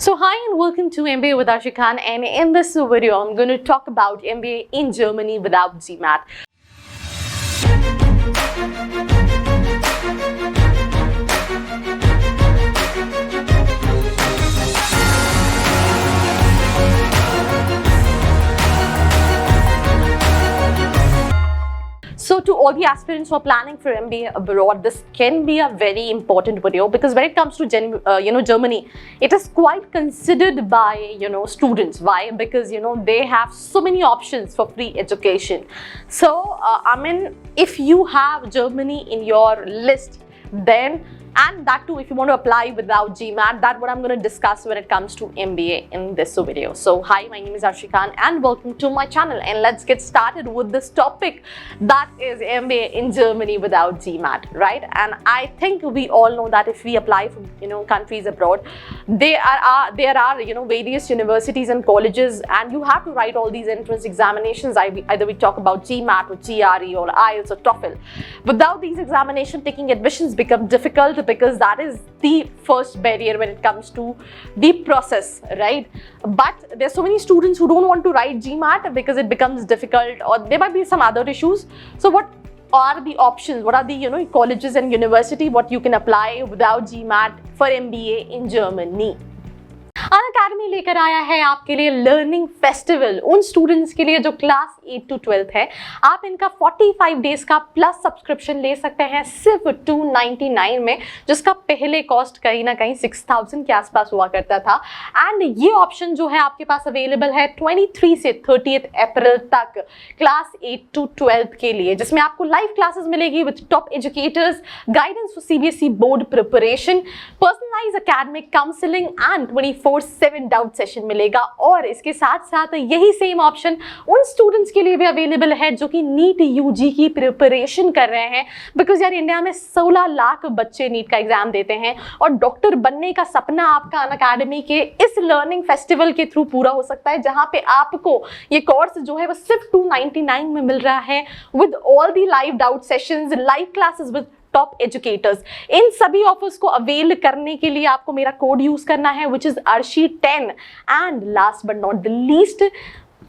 So hi and welcome to MBA with Ashikan, and in this video I'm going to talk about MBA in Germany without Gmat. So to all the aspirants who are planning for MBA abroad, this can be a very important video because when it comes to Germany, it is quite considered by students. Why? Because they have so many options for free education. So if you have Germany in your list, then and that too if you want to apply without Gmat, that's what I'm going to discuss when it comes to MBA in this video. So hi, my name is Arshikan and welcome to my channel, and let's get started with this topic, that is MBA in Germany without Gmat, right? And I think we all know that if we apply from countries abroad, there are various universities and colleges, and you have to write all these entrance examinations. Either we talk about Gmat or GRE or IELTS or TOEFL. Without these examinations, taking admissions become difficult because that is the first barrier when it comes to the process, right? But there's so many students who don't want to write Gmat because it becomes difficult, or there might be some other issues. So what are the options? What are the colleges and university what you can apply without Gmat for MBA in Germany? Unacademy लेकर आया है आपके लिए learning festival उन students के लिए जो class 8 to 12 है। आप इनका 45 डेज का प्लस सब्सक्रिप्शन ले सकते हैं सिर्फ 299 में, जिसका पहले कॉस्ट कहीं ना कहीं 6000 के आसपास हुआ करता था। एंड ये ऑप्शन जो है आपके पास अवेलेबल है 23 से 30 अप्रैल तक क्लास 8 to 12 के लिए, जिसमें आपको लाइव क्लासेस मिलेगी with top educators, guidance for CBSE board preparation, personalised academic counselling and 24/7 doubt session मिलेगा। और इसके साथ साथ यही सेम ऑप्शन उन स्टूडेंट्स के लिए भी अवेलेबल है जो कि नीट UG की प्रिपरेशन कर रहे हैं, बिकॉज यार इंडिया में 16 लाख बच्चे नीट का एग्जाम देते हैं और डॉक्टर बनने का सपना आपका अनअकैडमी के इस लर्निंग फेस्टिवल के थ्रू पूरा हो सकता है, जहां पे आपको ये कोर्स जो है वो सिर्फ 299 में मिल रहा है with all the live doubt sessions, live classes with top educators. इन सभी ऑफर्स को अवेल करने के लिए आपको मेरा कोड यूज करना है which is ARSHI10। And last but not the least,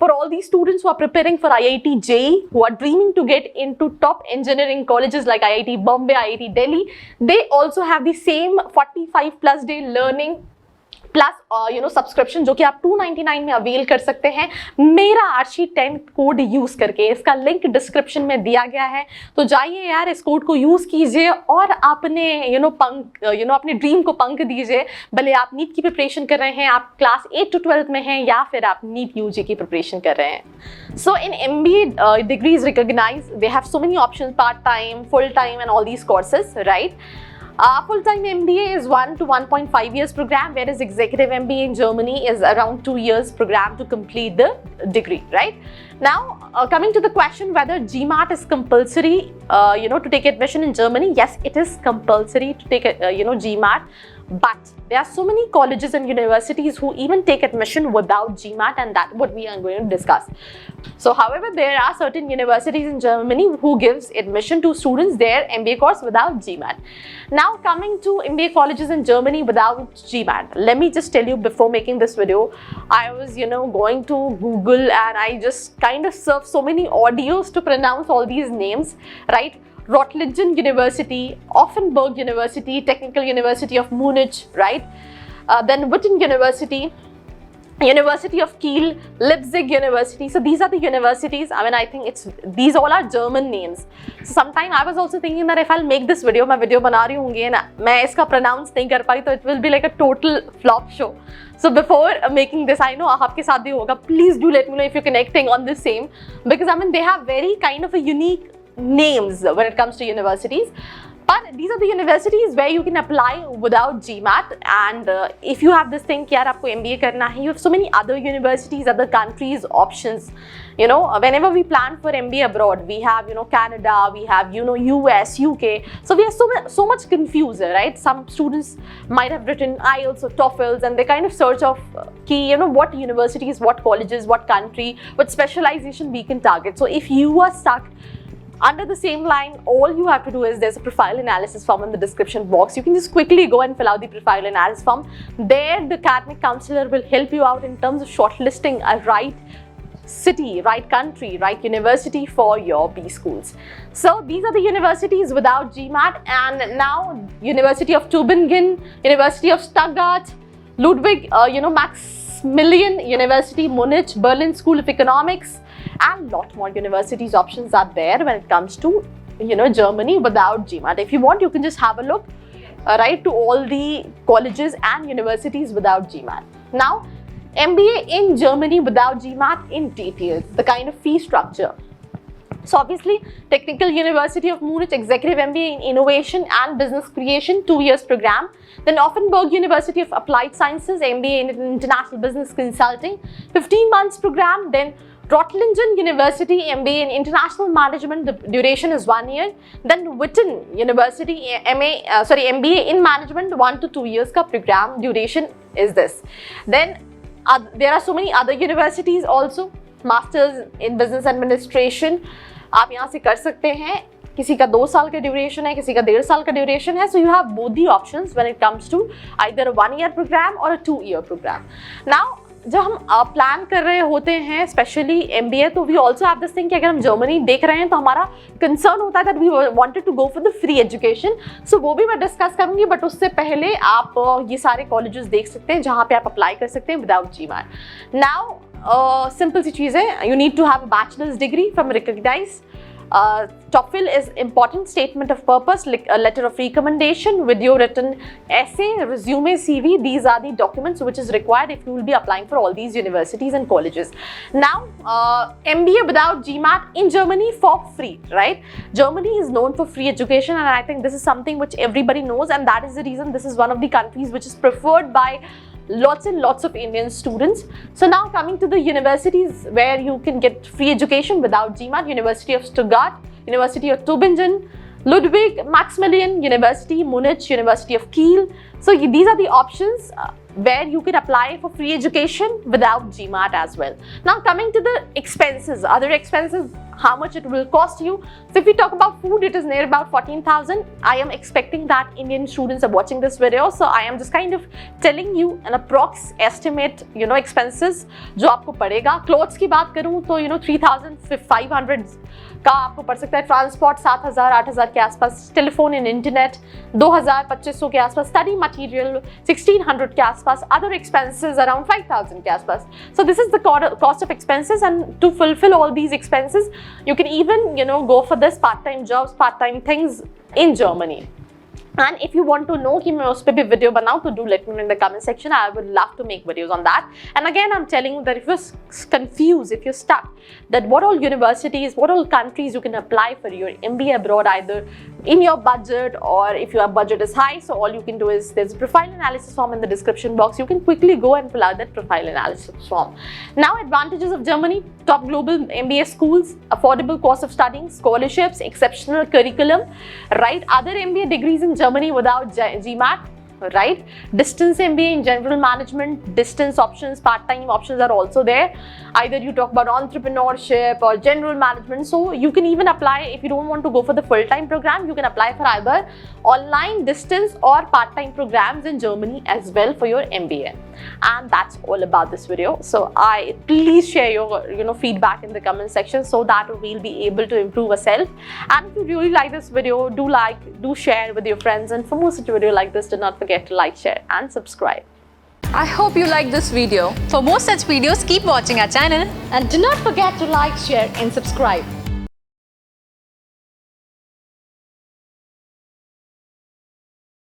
for all these students who are preparing for IIT JEE, who are dreaming to get into top engineering colleges like IIT Bombay, IIT Delhi, they also have the same 45+ day learning plus subscription जो कि आप 299 में avail कर सकते हैं मेरा ARSHI10 code use करके। इसका लिंक डिस्क्रिप्शन में दिया गया है, तो जाइए यार इस कोड को यूज कीजिए और अपने अपने ड्रीम को पंख दीजिए। भले आप नीट की प्रिपरेशन कर रहे हैं, आप क्लास 8 to 12 में हैं, या फिर आप नीट UG की प्रिपरेशन कर रहे हैं। सो इन MBA degrees recognized, they have so many options, part time, full time and all these courses, right? Full-time MBA is 1 to 1.5 years program, whereas executive MBA in Germany is around 2 years program to complete the degree, right? Now, coming to the question whether Gmat is compulsory, to take admission in Germany. Yes, it is compulsory to take, Gmat. But there are so many colleges and universities who even take admission without Gmat, and that's what we are going to discuss. So, however, there are certain universities in Germany who gives admission to students their MBA course without Gmat. Now, coming to MBA colleges in Germany without Gmat, let me just tell you, before making this video, I was, going to Google and I just kind of surfed so many audios to pronounce all these names, right? Rottlingen University, Offenburg University, Technical University of Munich, right? Then Witten University, University of Kiel, Leipzig University. So these are the universities. I think these all are German names. So sometime I was also thinking that if I'll make this video, मैं video बना रही हूँगी ना, मैं इसका pronounce नहीं कर पाई तो it will be like a total flop show. So before making this, I know आपके साथ भी होगा. Please do let me know if you're connecting on the same, because they have very kind of a unique names when it comes to universities. But these are the universities where you can apply without Gmat. And if you have this thing कि यार आपको MBA करना है, you have so many other universities, other countries options. Whenever we plan for MBA abroad, we have Canada, we have US, UK. So we are so much confused, right? Some students might have written IELTS or TOEFLs, and they kind of search of what universities, what colleges, what country, what specialization we can target. So if you are stuck Under the same line, all you have to do is there's a profile analysis form in the description box. You can just quickly go and fill out the profile analysis form. There, the academic counselor will help you out in terms of shortlisting a right city, right country, right university for your B schools. So these are the universities without GMAT, and now University of Tübingen, University of Stuttgart, Ludwig, Maximilian University, Munich, Berlin School of Economics, and lot more universities options are there when it comes to Germany without GMAT. If you want, you can just have a look right to all the colleges and universities without GMAT. Now, MBA in Germany without GMAT in details, the kind of fee structure. So obviously, Technical University of Munich Executive MBA in Innovation and Business Creation, 2 years program. Then Offenburg University of Applied Sciences, MBA in International Business Consulting, 15 months program. Then Rottlingen University, MBA in International Management, the duration is 1 year. Then Witten University, MBA in Management, 1 to 2 years ka program, duration is this. Then there are so many other universities also, Masters in Business Administration, आप यहाँ से कर सकते हैं, किसी का 2 साल का ड्यूरेशन है, किसी का 1.5 साल का ड्यूरेशन है. So you have both the options when it comes to either a 1 year program or a 2 year program. Now, जब हम प्लान कर रहे होते हैं स्पेशली MBA, तो we also have this thing कि अगर हम जर्मनी देख रहे हैं तो हमारा कंसर्न होता है that we wanted to go for the free education. So वो भी मैं डिस्कस करूंगी, बट उससे पहले आप ये सारे कॉलेजेस देख सकते हैं जहाँ पे आप अप्लाई कर सकते हैं विदाउट GMAT. नाउ सिंपल सी चीज़ है, you need to have a bachelor's degree from recognised. TOEFL is important statement of purpose, a letter of recommendation, video written essay, resume, CV. These are the documents which is required if you will be applying for all these universities and colleges. Now, MBA without GMAT in Germany for free, right? Germany is known for free education, and I think this is something which everybody knows, and that is the reason this is one of the countries which is preferred by lots and lots of Indian students. So now coming to the universities where you can get free education without GMAT: University of Stuttgart, University of Tübingen, Ludwig Maximilian University, Munich, University of Kiel. So these are the options where you can apply for free education without GMAT as well. Now coming to the expenses, other expenses, how much it will cost you. So if we talk about food, it is near about 14,000. I am expecting that Indian students are watching this video, so I am just kind of telling you an approx estimate, expenses जो आपको पड़ेगा. Clothes की बात करूँ तो 3,500 का आपको पड़ सकता है. ट्रांसपोर्ट 7,000 8,000 के आसपास. टेलीफोन एंड इंटरनेट 2,000-2,500 के आसपास. स्टडी मटेरियल 1,600 के आसपास. अदर एक्सपेंसेस अराउंड 5,000 के आसपास. So this is the cost of expenses, and to fulfill all these expenses, you can even go for this part-time jobs, part-time things in Germany. And if you want to know कि मैं उस पर भी video बनाऊँ, तो do let me know in the comment section. I would love to make videos on that. And again, I'm telling you that if you're confused, if you're stuck, that what all universities, what all countries you can apply for your MBA abroad, either in your budget or if your budget is high, so all you can do is there's a profile analysis form in the description box. You can quickly go and fill out that profile analysis form. Now, advantages of Germany: top global MBA schools, affordable cost of studying, scholarships, exceptional curriculum, right? Other MBA degrees in Germany without GMAT, right? Distance MBA in general management, distance options, part-time options are also there. Either you talk about entrepreneurship or general management. So you can even apply, if you don't want to go for the full-time program, you can apply for either online, distance or part-time programs in Germany as well for your MBA. And that's all about this video. So please share your feedback in the comment section so that we'll be able to improve ourselves. And if you really like this video, do share with your friends. And for more such video like this, do not forget to like, share and subscribe. I hope you liked this video. For more such videos, keep watching our channel. And do not forget to like, share and subscribe.